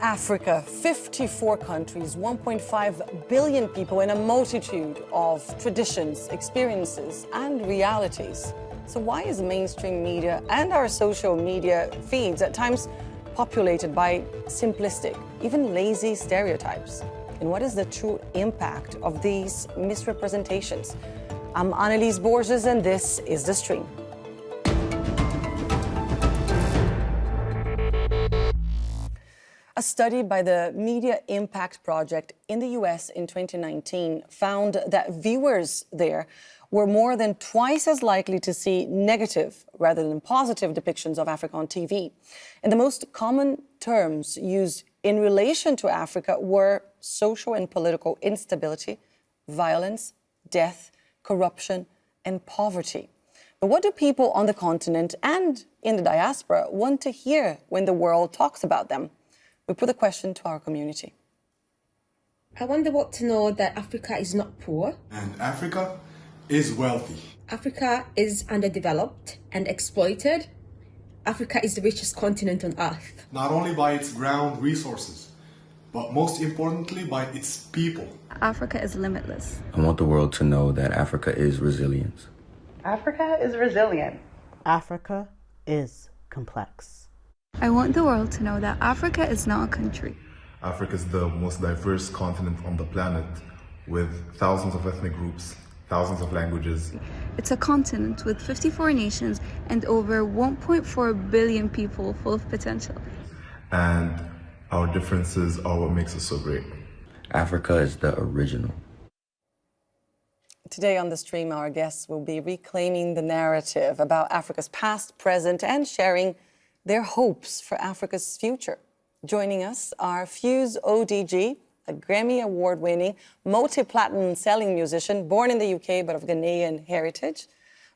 Africa, 54 countries, 1.5 billion people, and a multitude of traditions, experiences, and realities. So why is mainstream media and our social media feeds at times populated by simplistic, even lazy stereotypes? And what is the true impact of these misrepresentations? I'm Anelise Borges, and this is The Stream. A study by the Media Impact Project in the US in 2019 found that viewers there were more than twice as likely to see negative rather than positive depictions of Africa on TV. And the most common terms used in relation to Africa were social and political instability, violence, death, corruption, and poverty. But what do people on the continent and in the diaspora want to hear when the world talks about them? We put the question to our community. I want the world to know that Africa is not poor. And Africa is wealthy. Africa is underdeveloped and exploited. Africa is the richest continent on earth. Not only by its ground resources, but most importantly by its people. Africa is limitless. I want the world to know that Africa is resilient. Africa is resilient. Africa is complex. I want the world to know that Africa is not a country. Africa is the most diverse continent on the planet, with thousands of ethnic groups, thousands of languages. It's a continent with 54 nations and over 1.4 billion people full of potential. And our differences are what makes us so great. Africa is the original. Today on The Stream, our guests will be reclaiming the narrative about Africa's past, present, and sharing their hopes for Africa's future. Joining us are Fuse ODG, a Grammy Award-winning, multi-platinum selling musician born in the UK but of Ghanaian heritage.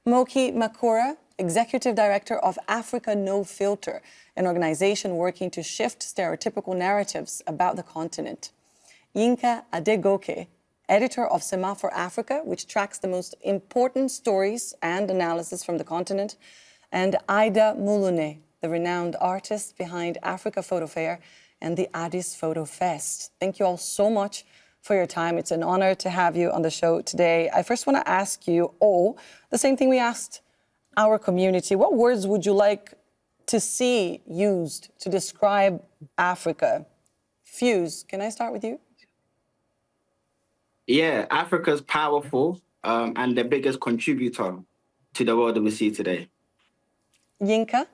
Moky Makura, Executive Director of Africa No Filter, an organization working to shift stereotypical narratives about the continent. Yinka Adegoke, editor of Semafor Africa, which tracks the most important stories and analysis from the continent. And Aida Muluneh, the renowned artist behind Africa Photo Fair and the Addis Photo Fest. Thank you all so much for your time. It's an honor to have you on the show today. I first want to ask you all the same thing we asked our community. What words would you like to see used to describe Africa? Fuse, can I start with you? Yeah, Africa's powerful and the biggest contributor to the world that we see today. Yinka?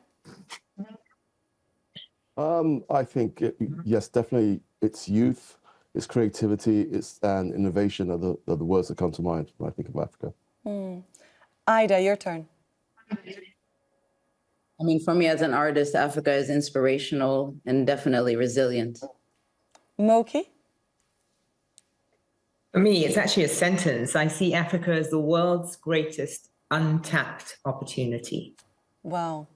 I think, yes, definitely its youth, its creativity, and innovation are the words that come to mind when I think of Africa. Aida, your turn. I mean, for me as an artist, Africa is inspirational and definitely resilient. Moky? For me, it's actually a sentence. I see Africa as the world's greatest untapped opportunity. Wow,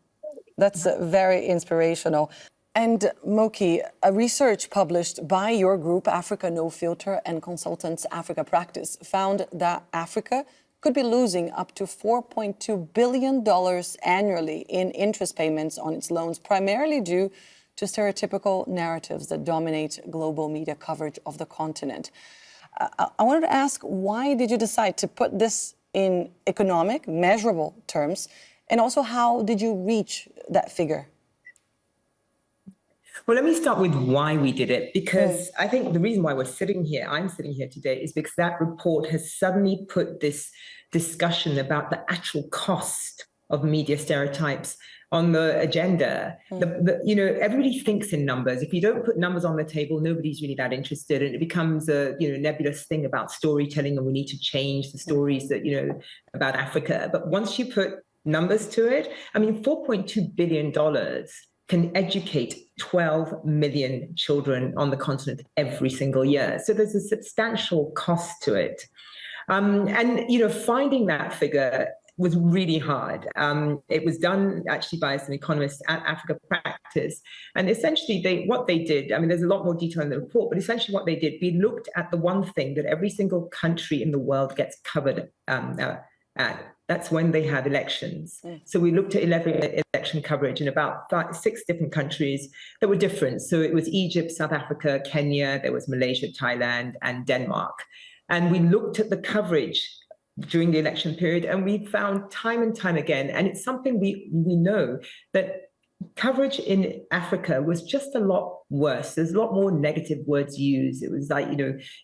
that's very inspirational. And Moky, a research published by your group, Africa No Filter and Consultants Africa Practice, found that Africa could be losing up to $4.2 billion annually in interest payments on its loans, primarily due to stereotypical narratives that dominate global media coverage of the continent. I wanted to ask, why did you decide to put this in economic, measurable terms? And also, how did you reach that figure? Well, let me start with why we did it, because I think the reason why I'm sitting here today, is because that report has suddenly put this discussion about the actual cost of media stereotypes on the agenda. Everybody thinks in numbers. If you don't put numbers on the table, nobody's really that interested, and it becomes a nebulous thing about storytelling, and we need to change the stories that about Africa. But once you put numbers to it, I mean, $4.2 billion can educate 12 million children on the continent every single year. So there's a substantial cost to it. Finding that figure was really hard. It was done actually by some economists at Africa Practice. And essentially what they did, I mean, there's a lot more detail in the report, but essentially what they did, we looked at the one thing that every single country in the world gets covered at, that's when they have elections. So we looked at 11 election coverage in about 6 different countries that were different. So it was Egypt, South Africa, Kenya, there was Malaysia, Thailand, and Denmark. And we looked at the coverage during the election period, and we found time and time again, and it's something we know, that coverage in Africa was just a lot worse. There's a lot more negative words used. It was like,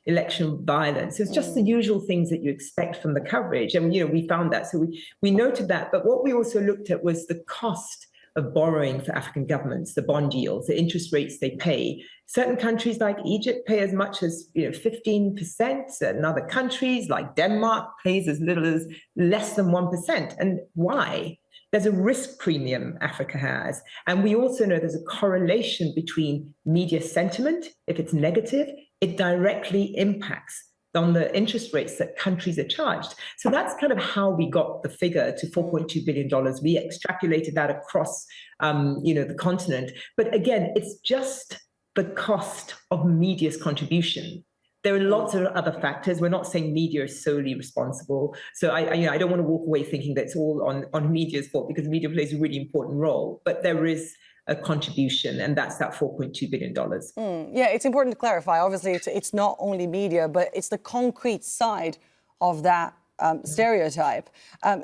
election violence. It's just the usual things that you expect from the coverage. And, we found that. So we noted that. But what we also looked at was the cost of borrowing for African governments, the bond yields, the interest rates they pay. Certain countries like Egypt pay as much as 15%, and other countries like Denmark pays as little as less than 1%. And why? There's a risk premium Africa has. And we also know there's a correlation between media sentiment. If it's negative, it directly impacts on the interest rates that countries are charged. So that's kind of how we got the figure to $4.2 billion. We extrapolated that across, the continent. But again, it's just the cost of media's contribution. There are lots of other factors. We're not saying media is solely responsible. So I don't want to walk away thinking that it's all on media's fault, because media plays a really important role. But there is a contribution, and that's that $4.2 billion. Yeah, it's important to clarify. Obviously, it's not only media, but it's the concrete side of that stereotype.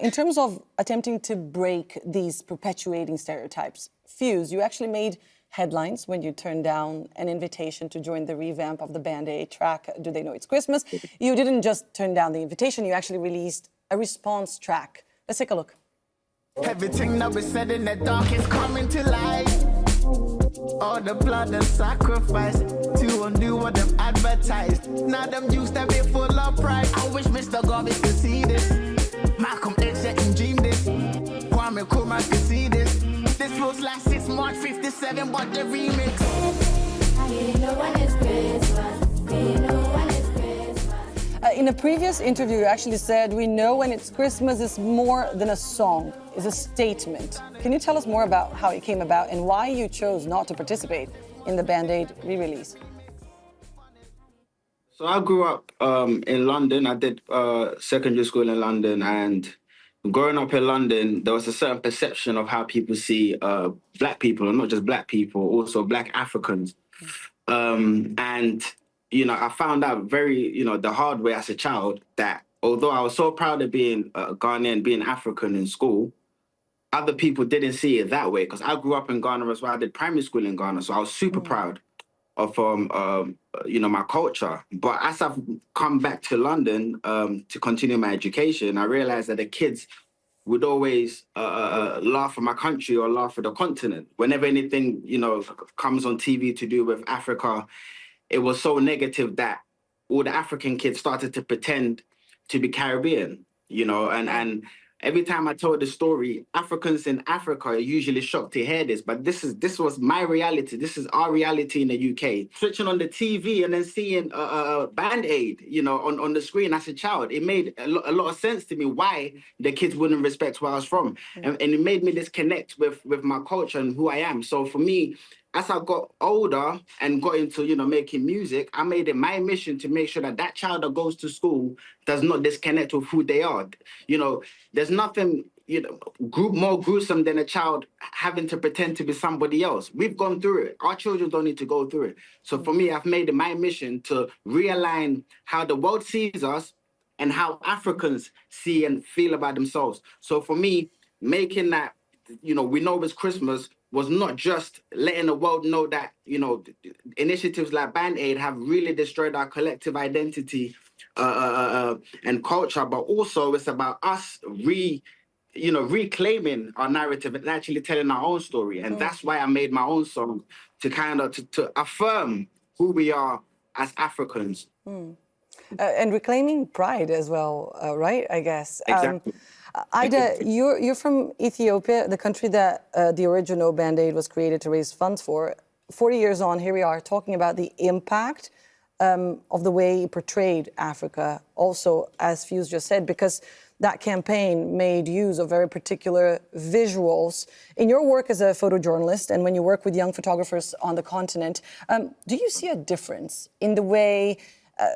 In terms of attempting to break these perpetuating stereotypes, Fuse, you actually made headlines when you turned down an invitation to join the revamp of the Band Aid track, Do They Know It's Christmas? You didn't just turn down the invitation, you actually released a response track. Let's take a look. Everything that we said in the dark is coming to light. All the blood and sacrifice to undo what they've advertised. Now them Jews that be full of pride. I wish Mr. Garvey could see this. Malcolm X didn't dream this. Kwame Nkrumah could see this. This was last 6 March 57, but the remix. We know when it's Christmas. We know when it's Christmas. In a previous interview, you actually said, we know when it's Christmas is more than a song, it's a statement. Can you tell us more about how it came about and why you chose not to participate in the Band Aid re-release? So I grew up in London. I did secondary school in London, and growing up in London, there was a certain perception of how people see Black people, and not just Black people, also Black Africans. And, I found out very, the hard way as a child that although I was so proud of being Ghanaian, being African in school, other people didn't see it that way, because I grew up in Ghana as well. I did primary school in Ghana, so I was super proud of my culture. But as I've come back to London to continue my education, I realized that the kids would always laugh at my country or laugh at the continent. Whenever anything, comes on TV to do with Africa, it was so negative that all the African kids started to pretend to be Caribbean, and every time I told the story, Africans in Africa are usually shocked to hear this, but this was my reality. This is our reality in the UK. Switching on the TV and then seeing Band Aid, on the screen as a child, it made a lot of sense to me why the kids wouldn't respect where I was from. And it made me disconnect with my culture and who I am. So for me, as I got older and got into, making music, I made it my mission to make sure that child that goes to school does not disconnect with who they are. There's nothing, more gruesome than a child having to pretend to be somebody else. We've gone through it. Our children don't need to go through it. So for me, I've made it my mission to realign how the world sees us and how Africans see and feel about themselves. So for me, making that, we know it's Christmas, was not just letting the world know that, initiatives like Band Aid have really destroyed our collective identity and culture, but also it's about us reclaiming our narrative and actually telling our own story. And that's why I made my own song to kind of to affirm who we are as Africans. And reclaiming pride as well, right? I guess. Exactly. Aida, you're from Ethiopia, the country that the original Band Aid was created to raise funds for. 40 years on, here we are talking about the impact of the way he portrayed Africa, also, as Fuse just said, because that campaign made use of very particular visuals. In your work as a photojournalist and when you work with young photographers on the continent, do you see a difference in the way,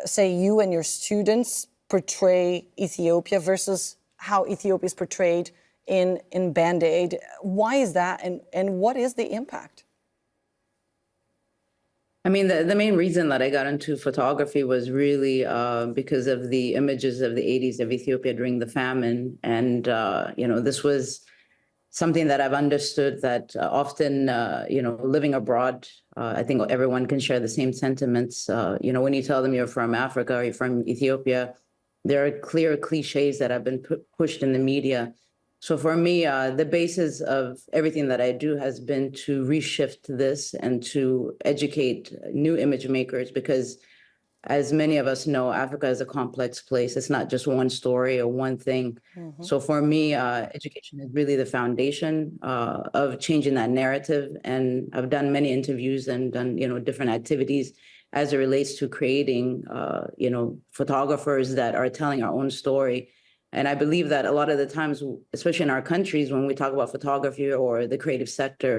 say, you and your students portray Ethiopia versus how Ethiopia is portrayed in Band-Aid. Why is that, and what is the impact? I mean, the main reason that I got into photography was really because of the images of the 80s of Ethiopia during the famine. And, this was something that I've understood that often, living abroad, I think everyone can share the same sentiments. When you tell them you're from Africa or you're from Ethiopia, there are clear cliches that have been pushed in the media. So for me, the basis of everything that I do has been to reshift this and to educate new image makers, because as many of us know, Africa is a complex place. It's not just one story or one thing. Mm-hmm. So for me, education is really the foundation of changing that narrative. And I've done many interviews and done, different activities as it relates to creating, photographers that are telling our own story. And I believe that a lot of the times, especially in our countries, when we talk about photography or the creative sector,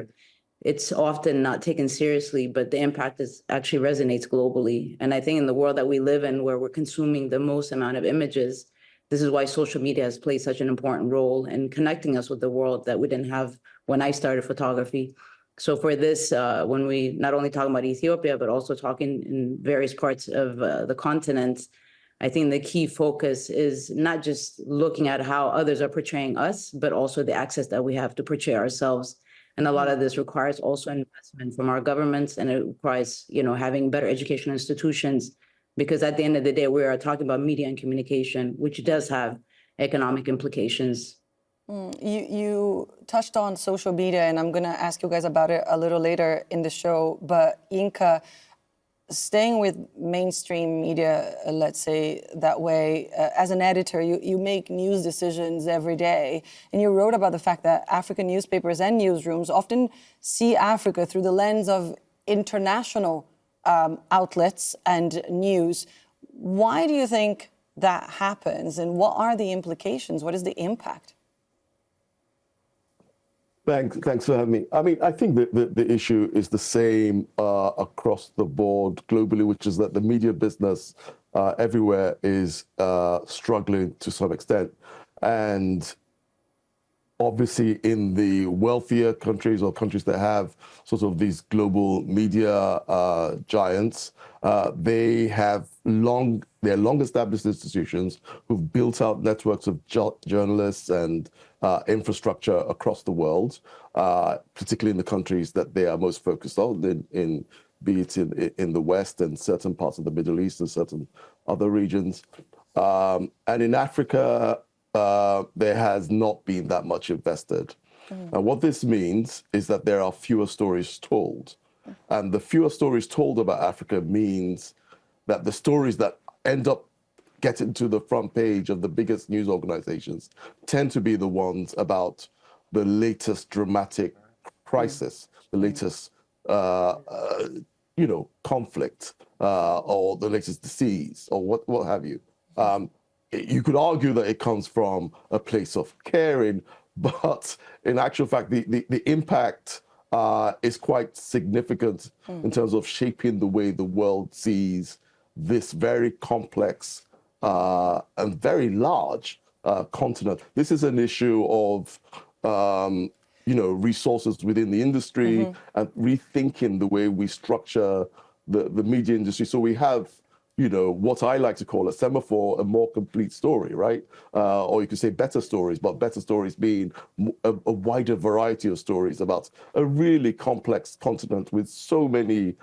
it's often not taken seriously, but the impact actually resonates globally. And I think in the world that we live in, where we're consuming the most amount of images, this is why social media has played such an important role in connecting us with the world that we didn't have when I started photography. So for this, when we not only talk about Ethiopia, but also talking in various parts of the continent, I think the key focus is not just looking at how others are portraying us, but also the access that we have to portray ourselves. And a lot of this requires also investment from our governments, and it requires, having better educational institutions, because at the end of the day, we are talking about media and communication, which does have economic implications. You touched on social media, and I'm going to ask you guys about it a little later in the show. But Yinka, staying with mainstream media, let's say that way, as an editor, you make news decisions every day. And you wrote about the fact that African newspapers and newsrooms often see Africa through the lens of international outlets and news. Why do you think that happens? And what are the implications? What is the impact? Thanks for having me. I mean, I think that the issue is the same across the board globally, which is that the media business everywhere is struggling to some extent. And obviously in the wealthier countries or countries that have sort of these global media giants, they're long established institutions who've built out networks of journalists and infrastructure across the world, particularly in the countries that they are most focused on, be it in the West and certain parts of the Middle East and certain other regions. And in Africa, there has not been that much invested. And what this means is that there are fewer stories told. And the fewer stories told about Africa means that the stories that end up getting to the front page of the biggest news organizations tend to be the ones about the latest dramatic crisis, the latest, conflict, or the latest disease, or what have you. You could argue that it comes from a place of caring, but in actual fact, the impact is quite significant in terms of shaping the way the world sees this very complex and very large continent. This is an issue of, resources within the industry and rethinking the way we structure the media industry. So we have, what I like to call a Semafor, a more complete story, right? Or you could say better stories, but better stories being a wider variety of stories about a really complex continent with so many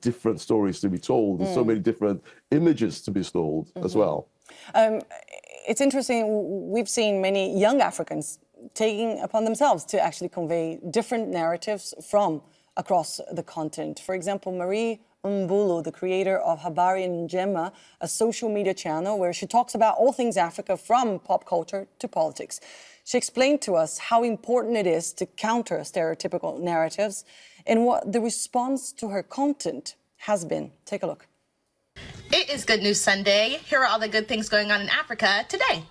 different stories to be told and so many different images to be told as well. It's interesting, we've seen many young Africans taking upon themselves to actually convey different narratives from across the continent. For example, Marie Mbulu, the creator of Habari Njema, a social media channel where she talks about all things Africa from pop culture to politics. She explained to us how important it is to counter stereotypical narratives and what the response to her content has been. Take a look. It is Good News Sunday. Here are all the good things going on in Africa today.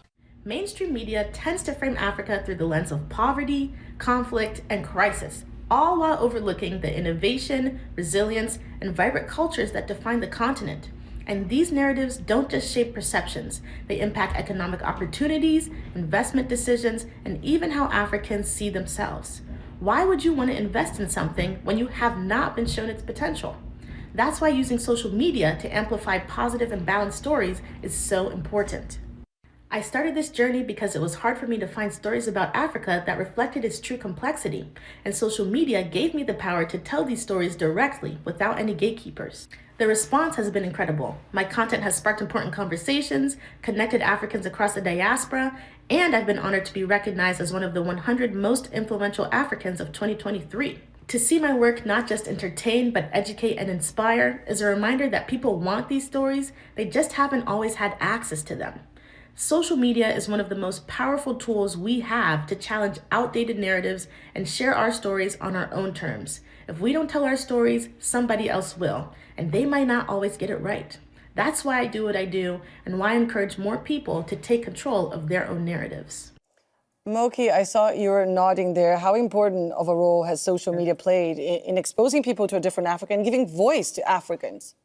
Mainstream media tends to frame Africa through the lens of poverty, conflict, and crisis, all while overlooking the innovation, resilience, and vibrant cultures that define the continent. And these narratives don't just shape perceptions, they impact economic opportunities, investment decisions, and even how Africans see themselves. Why would you want to invest in something when you have not been shown its potential? That's why using social media to amplify positive and balanced stories is so important. I started this journey because it was hard for me to find stories about Africa that reflected its true complexity, and social media gave me the power to tell these stories directly without any gatekeepers. The response has been incredible. My content has sparked important conversations, connected Africans across the diaspora, and I've been honored to be recognized as one of the 100 most influential Africans of 2023. To see my work not just entertain, but educate and inspire is a reminder that people want these stories, they just haven't always had access to them. Social media is one of the most powerful tools we have to challenge outdated narratives and share our stories on our own terms. If we don't tell our stories, somebody else will, and they might not always get it right. That's why I do what I do and why I encourage more people to take control of their own narratives. Moky, I saw you were nodding there. How important of a role has social media played in exposing people to a different Africa and giving voice to Africans?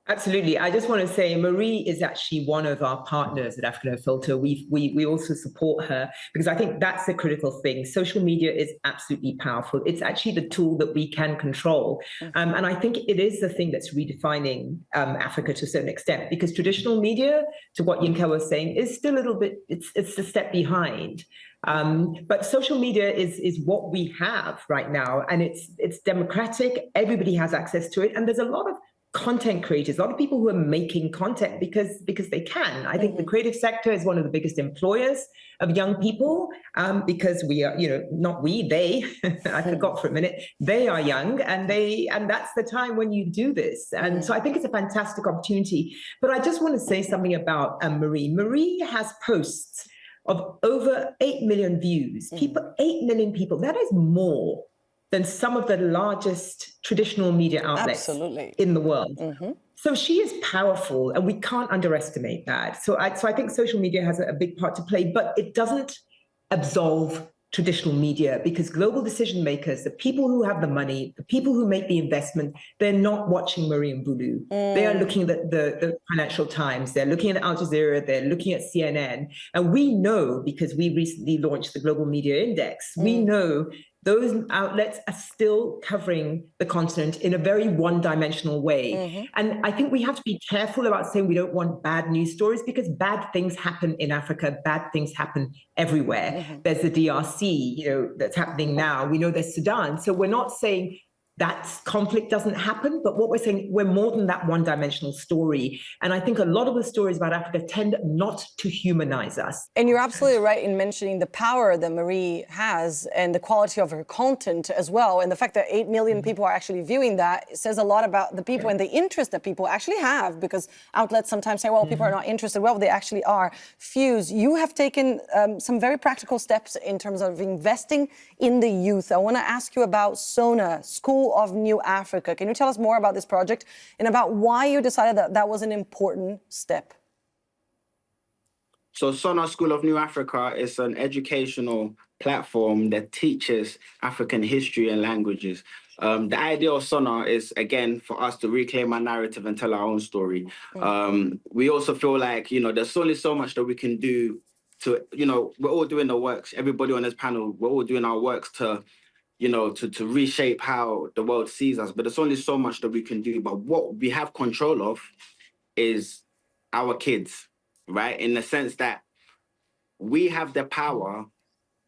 Absolutely. I just want to say Marie is actually one of our partners at African Foto. We also support her because I think that's a critical thing. Social media is absolutely powerful. It's actually the tool that we can control. And I think it is the thing that's redefining Africa to a certain extent, because traditional media, to what Yinka was saying, is still a little bit, it's a step behind. But social media is what we have right now, and it's democratic. Everybody has access to it. And there's a lot of content creators, a lot of people who are making content because they can. I think the creative sector is one of the biggest employers of young people because we are, not we, they, I forgot for a minute, they are young and that's the time when you do this. And so I think it's a fantastic opportunity. But I just want to say something about Marie. Marie has posts of over 8 million views. 8 million people, that is more than some of the largest traditional media outlets in the world. So she is powerful, and we can't underestimate that. So I think social media has a big part to play, but it doesn't absolve traditional media, because global decision makers, the people who have the money, the people who make the investment, they're not watching Marie and Bulu. They are looking at the Financial Times, they're looking at Al Jazeera, they're looking at CNN. And we know, because we recently launched the Global Media Index, we know those outlets are still covering the continent in a very one-dimensional way. And I think we have to be careful about saying we don't want bad news stories, because bad things happen in Africa, bad things happen everywhere. There's the DRC, that's happening now. We know there's Sudan. So we're not saying that conflict doesn't happen, but what we're saying, we're more than that one-dimensional story. And I think a lot of the stories about Africa tend not to humanize us. And you're absolutely right in mentioning the power that Marie has and the quality of her content as well. And the fact that 8 million people are actually viewing that says a lot about the people and the interest that people actually have, because outlets sometimes say, well, people are not interested. Well, they actually are. Fuse, you have taken some very practical steps in terms of investing in the youth. I want to ask you about SONA, School of New Africa. Can you tell us more about this project and about why you decided that that was an important step? So SONA, School of New Africa, is an educational platform that teaches African history and languages. The idea of SONA is, again, for us to reclaim our narrative and tell our own story. We also feel like, there's only so much that we can do to, we're all doing the works. Everybody on this panel, we're all doing our works to reshape how the world sees us. But there's only so much that we can do. But what we have control of is our kids, right? In the sense that we have the power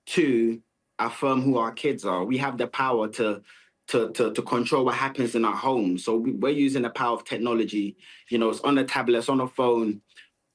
to affirm who our kids are. We have the power to control what happens in our homes. So we're using the power of technology. It's on the tablet, it's on the phone.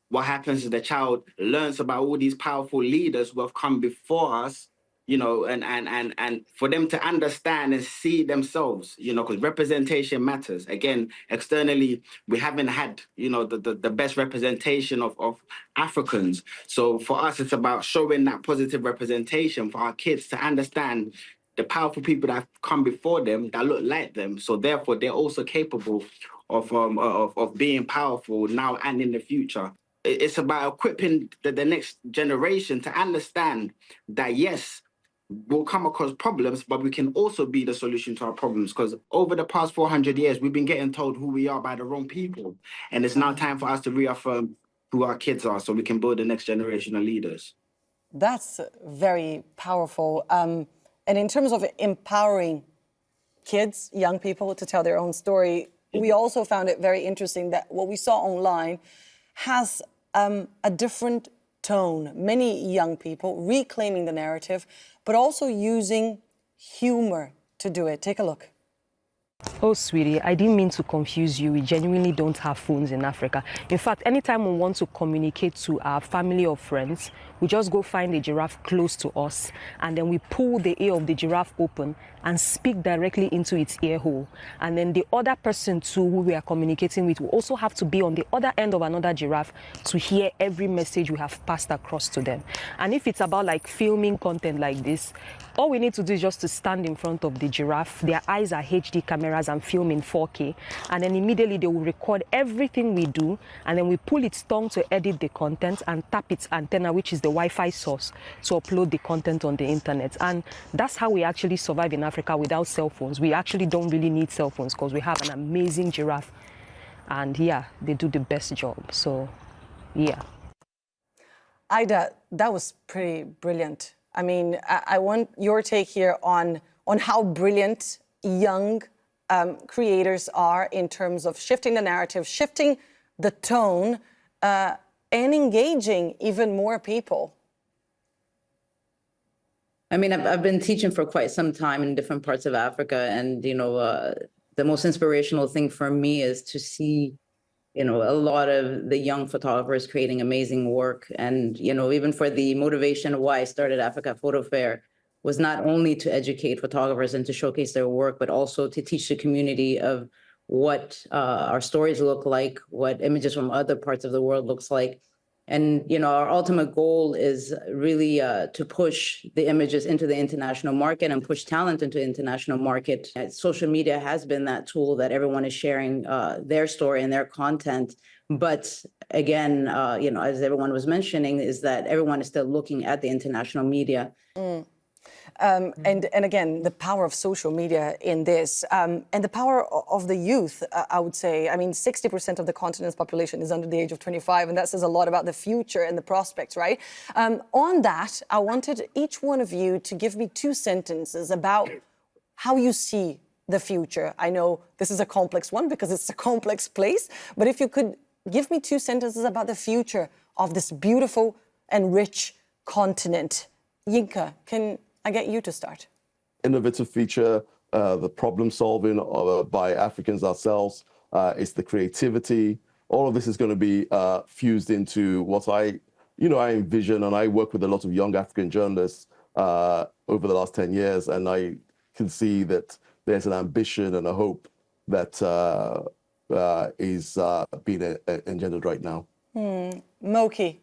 What happens is the child learns about all these powerful leaders who have come before us, and for them to understand and see themselves, because representation matters. Again, externally, we haven't had, the best representation of Africans. So for us, it's about showing that positive representation for our kids to understand the powerful people that have come before them that look like them. So therefore, they're also capable of being powerful now and in the future. It's about equipping the next generation to understand that, yes, we'll come across problems, but we can also be the solution to our problems. Because over the past 400 years, we've been getting told who we are by the wrong people. And it's now time for us to reaffirm who our kids are so we can build the next generation of leaders. That's very powerful. And in terms of empowering kids, young people to tell their own story, we also found it very interesting that what we saw online has a different tone. Many young people reclaiming the narrative, but also using humor to do it. Take a look. Oh, sweetie, I didn't mean to confuse you. We genuinely don't have phones in Africa. In fact, anytime we want to communicate to our family or friends, we just go find a giraffe close to us, and then we pull the ear of the giraffe open and speak directly into its ear hole. And then the other person too who we are communicating with will also have to be on the other end of another giraffe to hear every message we have passed across to them. And if it's about like filming content like this, all we need to do is just to stand in front of the giraffe. Their eyes are HD cameras and film in 4K. And then immediately they will record everything we do. And then we pull its tongue to edit the content and tap its antenna, which is the Wi-Fi source, to upload the content on the internet. And that's how we actually survive in Africa without cell phones. We actually don't really need cell phones because we have an amazing giraffe. And yeah, they do the best job. So, yeah. Aida, that was pretty brilliant. I mean, I want your take here on how brilliant young creators are in terms of shifting the narrative, shifting the tone, and engaging even more people. I mean, I've been teaching for quite some time in different parts of Africa, and, you know, the most inspirational thing for me is to see, you know, a lot of the young photographers creating amazing work. And, you know, even for the motivation why I started Africa Photo Fair was not only to educate photographers and to showcase their work, but also to teach the community of what our stories look like, what images from other parts of the world looks like. And, you know, our ultimate goal is really to push the images into the international market and push talent into the international market. Social media has been that tool that everyone is sharing their story and their content. But again, you know, as everyone was mentioning, is that everyone is still looking at the international media. And again, the power of social media in this, and the power of the youth, I would say. I mean, 60% of the continent's population is under the age of 25, and that says a lot about the future and the prospects, right? On that, I wanted each one of you to give me 2 sentences about how you see the future. I know this is a complex one because it's a complex place, but if you could give me 2 sentences about the future of this beautiful and rich continent. Yinka, can I get you to start? Innovative feature, the problem solving by Africans ourselves, it's the creativity. All of this is going to be fused into what I envision, and I work with a lot of young African journalists over the last 10 years, and I can see that there's an ambition and a hope that is being engendered right now. Moky.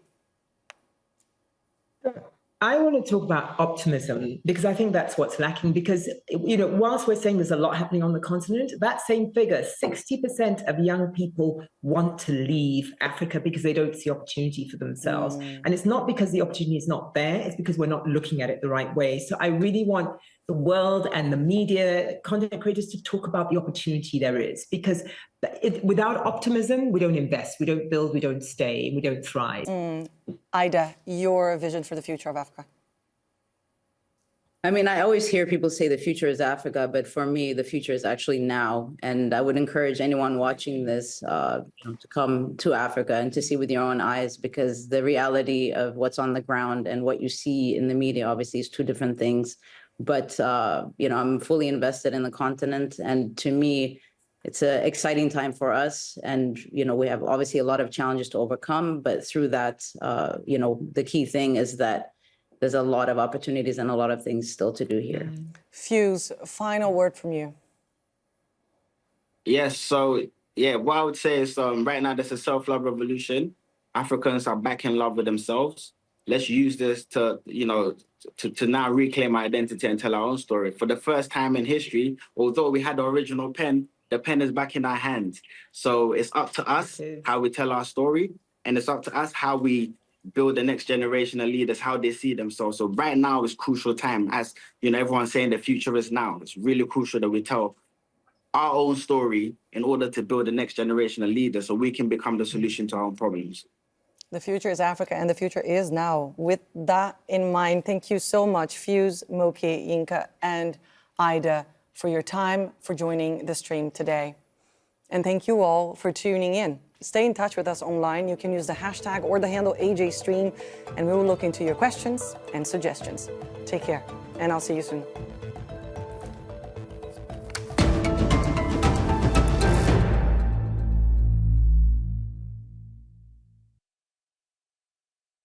I want to talk about optimism because I think that's what's lacking because, you know, whilst we're saying there's a lot happening on the continent, that same figure, 60% of young people want to leave Africa because they don't see opportunity for themselves. And it's not because the opportunity is not there, it's because we're not looking at it the right way. So I really want the world and the media, content creators to talk about the opportunity there is because without optimism, we don't invest, we don't build, we don't stay, we don't thrive. Aida, your vision for the future of Africa? I mean, I always hear people say the future is Africa, but for me, the future is actually now. And I would encourage anyone watching this to come to Africa and to see with your own eyes, because the reality of what's on the ground and what you see in the media obviously is 2 different things. But, you know, I'm fully invested in the continent. And to me, it's an exciting time for us. And, you know, we have obviously a lot of challenges to overcome. But through that, you know, the key thing is that there's a lot of opportunities and a lot of things still to do here. Fuse, final word from you. Yes, so, yeah, what I would say is right now there's a self-love revolution. Africans are back in love with themselves. Let's use this to, you know, to now reclaim our identity and tell our own story. For the first time in history, although we had the original pen, the pen is back in our hands. So it's up to us how we tell our story, and it's up to us how we build the next generation of leaders, how they see themselves. So right now is crucial time. As you know, everyone's saying the future is now. It's really crucial that we tell our own story in order to build the next generation of leaders so we can become the solution to our own problems. The future is Africa, and the future is now. With that in mind, thank you so much, Fuse, Moky, Yinka, and Aida, for your time, for joining the stream today. And thank you all for tuning in. Stay in touch with us online. You can use the hashtag or the handle AJStream, and we will look into your questions and suggestions. Take care, and I'll see you soon.